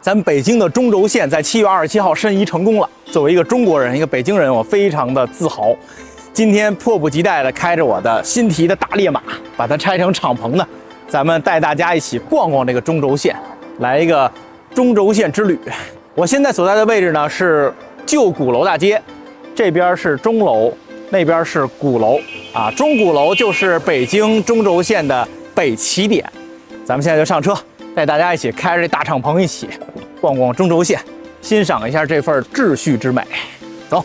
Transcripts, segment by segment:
咱北京的中轴线在7月27号申遗成功了。作为一个中国人，一个北京人，我非常的自豪。今天迫不及待地开着我的新提的大烈马，把它拆成敞篷呢，咱们带大家一起逛逛这个中轴线，来一个中轴线之旅。我现在所在的位置呢是旧鼓楼大街，这边是钟楼，那边是鼓楼啊。钟鼓楼就是北京中轴线的北起点。咱们现在就上车，带大家一起开着这大敞篷一起逛逛中轴线，欣赏一下这份秩序之美。走。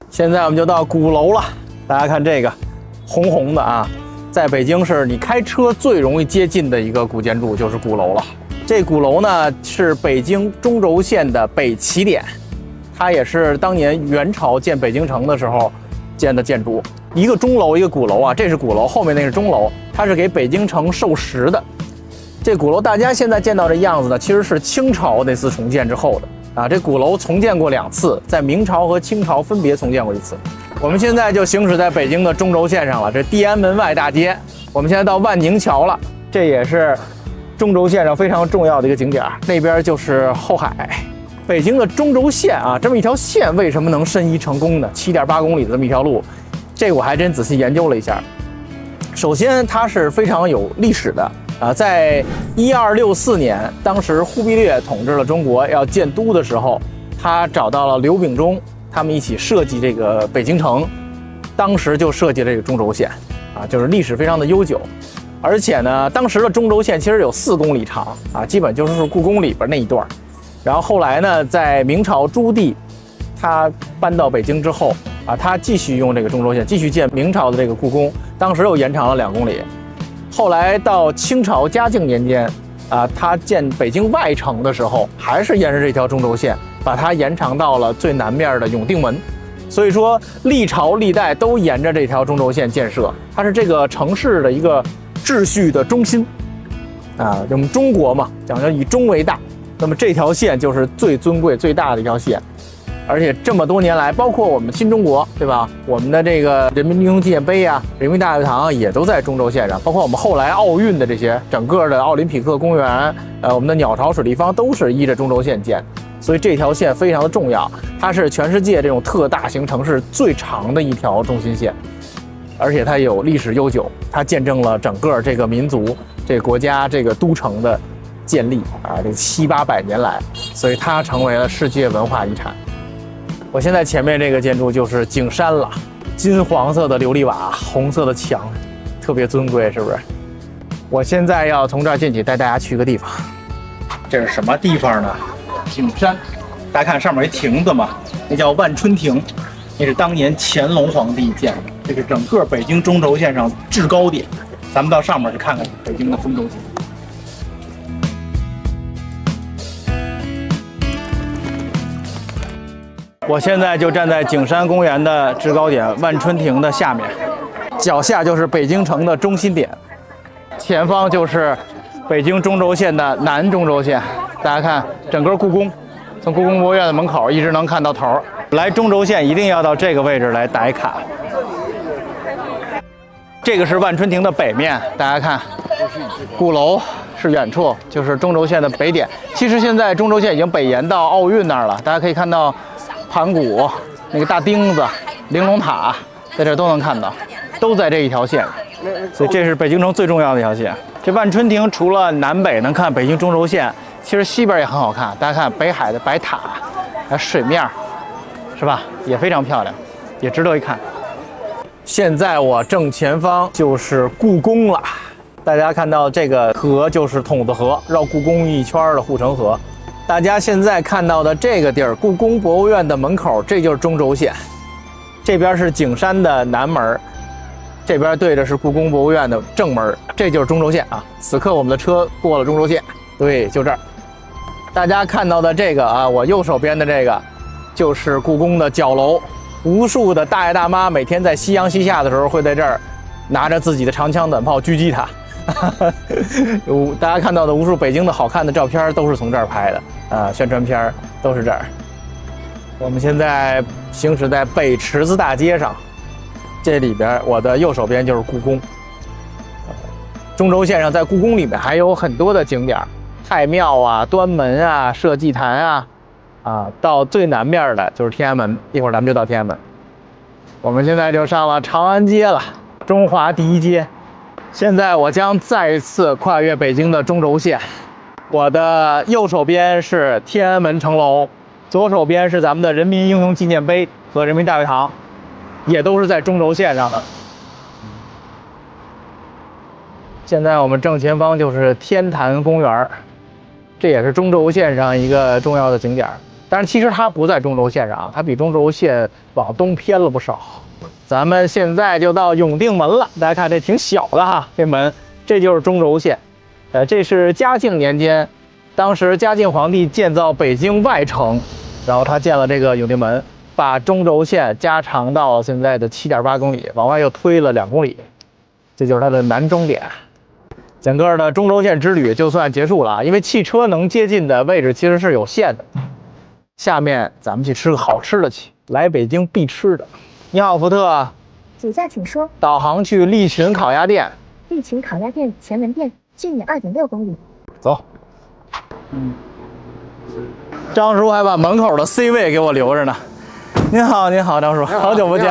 现在我们就到鼓楼了，大家看这个红红的啊，在北京市你开车最容易接近的一个古建筑就是鼓楼了。这鼓楼呢是北京中轴线的北起点，它也是当年元朝建北京城的时候建的建筑。一个钟楼一个鼓楼啊，这是鼓楼，后面那是钟楼，它是给北京城授时的。这鼓楼大家现在见到这样子呢，其实是清朝那次重建之后的。啊，这鼓楼重建过2次，在明朝和清朝分别重建过1次。我们现在就行驶在北京的中轴线上了，这地安门外大街。我们现在到万宁桥了，这也是中轴线上非常重要的一个景点。那边就是后海。北京的中轴线啊，这么一条线为什么能申遗成功呢？7.8公里的这么一条路，这个我还真仔细研究了一下。首先，它是非常有历史的。在1264年，当时忽必烈统治了中国，要建都的时候，他找到了刘秉忠，他们一起设计这个北京城，当时就设计了这个中轴线，啊，就是历史非常的悠久，而且呢，当时的中轴线其实有4公里长，啊，基本就是故宫里边那一段。然后后来呢，在明朝朱棣，他搬到北京之后，啊，他继续用这个中轴线，继续建明朝的这个故宫，当时又延长了2公里。后来到清朝嘉靖年间，啊，他建北京外城的时候，还是沿着这条中轴线，把它延长到了最南面的永定门。所以说，历朝历代都沿着这条中轴线建设，它是这个城市的一个秩序的中心。啊，我们中国嘛，讲究以中为大，那么这条线就是最尊贵、最大的一条线。而且这么多年来，包括我们新中国，对吧？我们的这个人民英雄纪念碑啊、人民大会堂也都在中轴线上，包括我们后来奥运的这些整个的奥林匹克公园，我们的鸟巢水立方都是依着中轴线建，所以这条线非常的重要，它是全世界这种特大型城市最长的一条中心线，而且它有历史悠久，它见证了整个这个民族、这个国家、这个都城的建立啊，这700、800年来，所以它成为了世界文化遗产。我现在前面这个建筑就是景山了，金黄色的琉璃瓦，红色的墙，特别尊贵，是不是？我现在要从这儿进去，带大家去个地方。这是什么地方呢？景山。大家看上面一亭子嘛，那叫万春亭，那是当年乾隆皇帝建的，这是整个北京中轴线上制高点。咱们到上面去看看北京的中轴线。我现在就站在景山公园的制高点万春亭的下面，脚下就是北京城的中心点，前方就是北京中轴线的南中轴线。大家看，整个故宫，从故宫博物院的门口一直能看到头。来中轴线一定要到这个位置来打卡。这个是万春亭的北面，大家看，鼓楼是远处，就是中轴线的北点。其实现在中轴线已经北延到奥运那儿了，大家可以看到。盘古那个大钉子、玲珑塔，在这都能看到，都在这一条线，所以这是北京城最重要的一条线。这万春亭除了南北能看北京中轴线，其实西边也很好看。大家看北海的白塔，还有水面，是吧？也非常漂亮，也值得一看。现在我正前方就是故宫了，大家看到这个河就是筒子河，绕故宫一圈的护城河。大家现在看到的这个地儿，故宫博物院的门口，这就是中轴线。这边是景山的南门，这边对着是故宫博物院的正门，这就是中轴线啊。此刻我们的车过了中轴线，对，就这儿。大家看到的这个啊，我右手边的这个，就是故宫的角楼。无数的大爷大妈每天在夕阳西下的时候，会在这儿拿着自己的长枪短炮狙击它。大家看到的无数北京的好看的照片都是从这儿拍的啊，宣传片都是这儿。我们现在行驶在北池子大街上，这里边我的右手边就是故宫。中轴线上在故宫里面还有很多的景点，太庙啊、端门啊、社稷坛啊，到最南面的就是天安门，一会儿咱们就到天安门。我们现在就上了长安街了，中华第一街。现在我将再一次跨越北京的中轴线，我的右手边是天安门城楼，左手边是咱们的人民英雄纪念碑和人民大会堂，也都是在中轴线上的。现在我们正前方就是天坛公园，这也是中轴线上一个重要的景点。但是其实它不在中轴线上，它比中轴线往东偏了不少。咱们现在就到永定门了，大家看这挺小的哈，这门这就是中轴线。这是嘉靖年间，当时嘉靖皇帝建造北京外城，然后他建了这个永定门，把中轴线加长到现在的7.8公里，往外又推了2公里，这就是它的南终点。整个的中轴线之旅就算结束了啊，因为汽车能接近的位置其实是有限的。下面咱们去吃个好吃的去，来北京必吃的。你好，福特。主驾请说。导航去利群烤鸭店。利群烤鸭店前门店，距你2.6公里。走。张叔还把门口的 C 位给我留着呢。您好，您好，张叔，好久不见。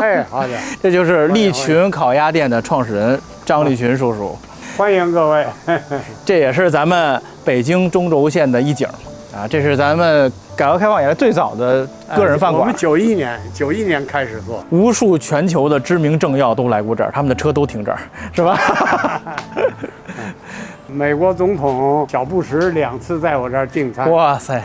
哎，好久。这就是利群烤鸭店的创始人张立群叔叔。欢迎各位。这也是咱们北京中轴线的一景啊，这是咱们改革开放以来最早的个人饭馆。我们91年开始做，无数全球的知名政要都来过这儿，他们的车都停这儿，是吧？美国总统小布什2次在我这儿订餐。哇塞！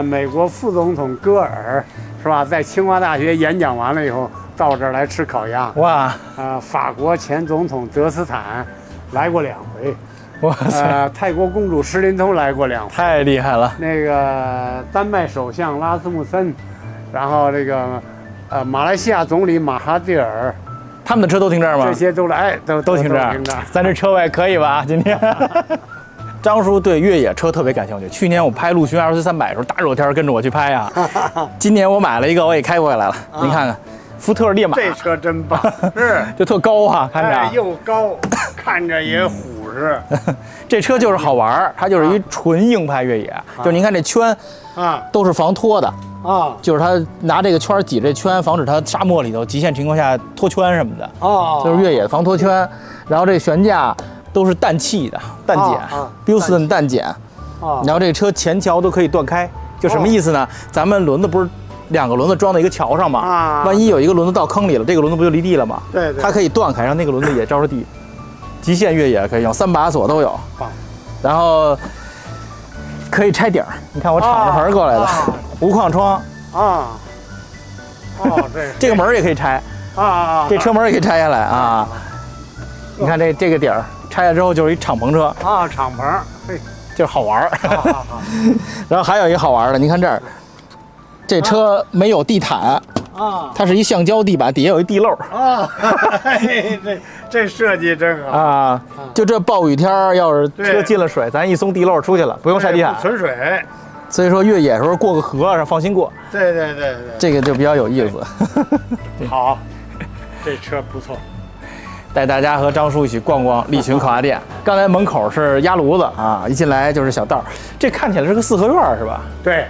美国副总统戈尔是吧，在清华大学演讲完了以后，到这儿来吃烤鸭。哇！法国前总统德斯坦来过2回。哇塞！泰国公主施琳通来过2回，太厉害了。那个丹麦首相拉斯穆森，然后这个马来西亚总理马哈蒂尔，他们的车都停这儿吗？这些都来，都停这儿。咱这车位可以吧？今天。张叔对越野车特别感兴趣。去年我拍陆巡24-300的时候，大热天跟着我去拍啊。今年我买了一个，我也开回来了。您看看，福特烈马，这车真棒，是就特高哈，看着又高，看着也虎实。这车就是好玩，它就是一纯硬派越野。就您看这圈啊，都是防脱的啊，就是他拿这个圈挤这圈，防止它沙漠里头极限情况下脱圈什么的啊，就是越野防脱圈。然后这悬架都是氮气的氮碱，Bilston 氮碱，然后这车前桥都可以断开，就什么意思呢？咱们轮子不是2个轮子装在一个桥上嘛？万一有一个轮子到坑里了，这个轮子不就离地了吗？对，它可以断开，让那个轮子也着着地。极限越野可以用3把锁都有，然后可以拆顶儿。你看我敞着门过来的，无框窗啊。这个门也可以拆啊，这车门也可以拆下来啊。你看这个底儿拆下之后就是一敞篷车啊，敞篷，嘿，就是好玩儿。然后还有一个好玩的，你看这儿，这车没有地毯啊，它是一橡胶地板，底下有一地漏啊。这设计真好啊！就这暴雨天要是车进了水，咱一松地漏出去了，不用晒地毯，存水。所以说越野的时候过个河上放心过。对，这个就比较有意思。好，这车不错。带大家和张叔一起逛逛利群烤鸭店。刚才门口是鸭炉子啊，一进来就是小道。这看起来是个4合院是吧？对，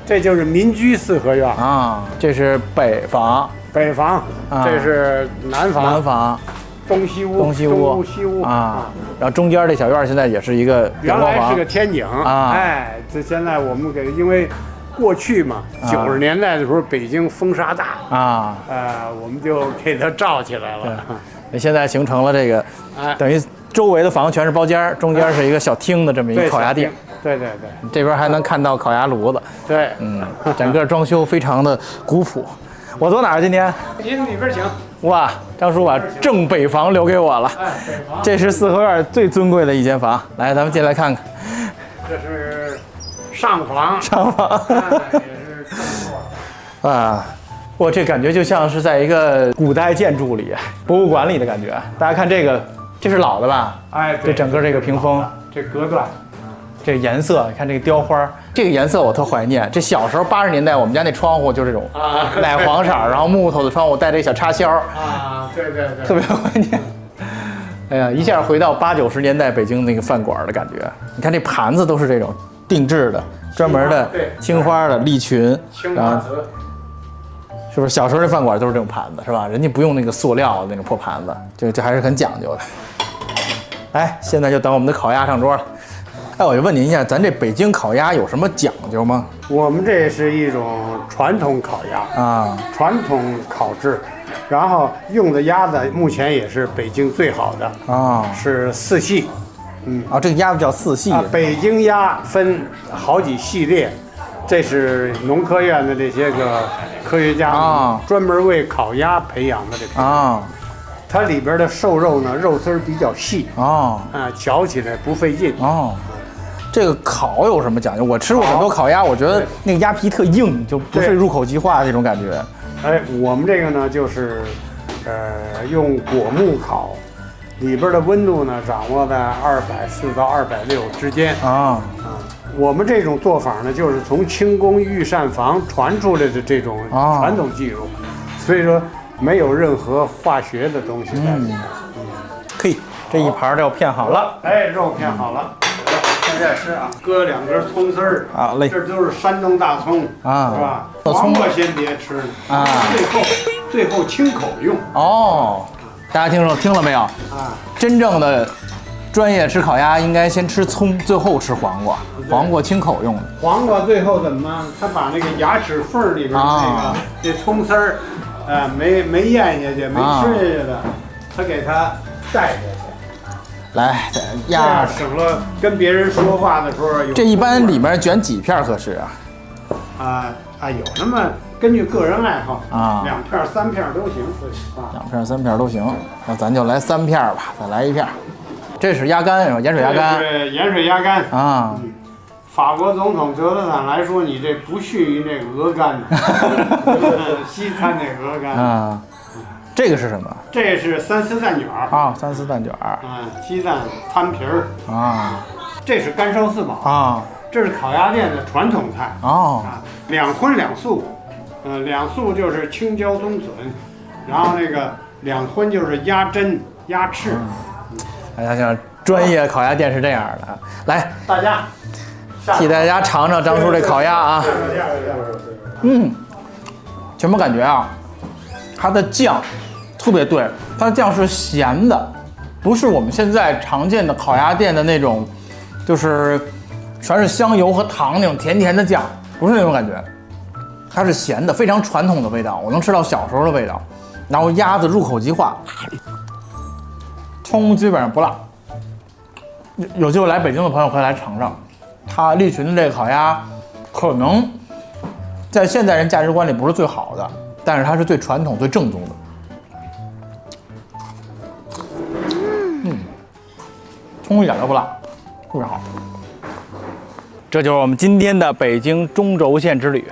这就是民居4合院啊。这是北房，这是南房，东西屋啊。然后中间这小院现在也是一个原来是个天井啊。哎，这现在我们因为过去嘛，90年代的时候北京风沙大啊，我们就给它罩起来了。现在形成了这个，等于周围的房全是包间，中间是一个小厅的这么一个烤鸭店。对，这边还能看到烤鸭炉子。对，整个装修非常的古朴。我坐哪儿今天？您里边请。哇，张叔把正北房留给我了。北房，这是4合院最尊贵的一间房。来，咱们进来看看。这是上房。也是正座。啊。我这感觉就像是在一个古代建筑里、博物馆里的感觉。大家看这个这是老的吧？哎，这整个这个屏风，这隔断，这个颜色，看这个雕花，这个颜色我特怀念。这小时候80年代我们家那窗户就这种奶黄色，然后木头的窗户带这个小插销啊，对，特别怀念。哎呀，一下回到80、90年代北京那个饭馆的感觉。你看这盘子都是这种定制的，专门的青花的利群，然后是不是小时候这饭馆都是这种盘子是吧？人家不用那个塑料的那种破盘子，这还是很讲究的。哎，现在就等我们的烤鸭上桌了。哎，我就问您一下，咱这北京烤鸭有什么讲究吗？我们这是一种传统烤鸭啊，传统烤制，然后用的鸭子目前也是北京最好的啊，是4系。这个鸭子叫4系。北京鸭分好几系列，这是农科院的这些个科学家专门为烤鸭培养的这个啊。它里边的瘦肉呢，肉丝比较细嚼起来不费劲这个烤有什么讲究？我吃过很多烤鸭，我觉得那个鸭皮特硬，就不是入口即化那种感觉。哎，我们这个呢，就是用果木烤，里边的温度呢掌握在240到260之间我们这种做法呢，就是从清宫御膳房传出来的这种传统技术，所以说没有任何化学的东西在里面。可以，这一盘肉片好了。哎，肉片好了。现在吃啊，搁2根葱丝儿啊，嘞，这都是山东大葱啊，是吧？黄瓜先别吃啊，最后清口用哦。大家听了没有啊？真正的专业吃烤鸭应该先吃葱，最后吃黄瓜，黄瓜清口用的。黄瓜最后怎么？他把那个牙齿缝里边这葱丝儿，没咽下去，没吃下去的，他给它带下去。来，这样省了跟别人说话的时候有。这一般里面卷几片合适啊？有那么根据个人爱好2片3片都行2片3片都行。那咱就来3片吧，再来1片。这是鸭肝是吧？盐水鸭肝。对，盐水鸭肝啊。法国总统泽勒坦来说，你这不逊于那鹅肝呢。西餐那鹅肝啊。这个是什么？这是三丝蛋卷三丝蛋卷鸡蛋摊皮儿这是干烧四宝这是烤鸭店的传统菜2荤2素，2素就是青椒冬笋，然后那个2荤就是鸭胗鸭翅。大家像专业烤鸭店是这样的来，大家替大家尝尝张叔这烤鸭啊。什么感觉啊？它的酱特别对，它的酱是咸的，不是我们现在常见的烤鸭店的那种，就是全是香油和糖那种甜甜的酱，不是那种感觉，它是咸的，非常传统的味道，我能吃到小时候的味道。然后鸭子入口即化，葱基本上不辣。有机会来北京的朋友可以来尝尝，它利群的这个烤鸭，可能在现代人价值观里不是最好的，但是它是最传统、最正宗的。葱一点都不辣，特别好。这就是我们今天的北京中轴线之旅。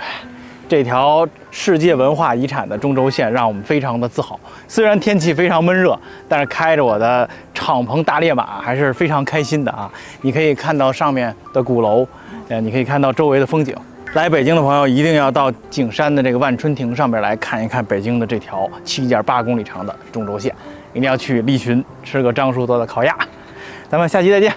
这条世界文化遗产的中轴线让我们非常的自豪。虽然天气非常闷热，但是开着我的敞篷大烈马还是非常开心的啊！你可以看到上面的鼓楼，你可以看到周围的风景。来北京的朋友一定要到景山的这个万春亭上面来看一看北京的这条7.8公里长的中轴线，一定要去利群吃个张叔做的烤鸭。咱们下期再见。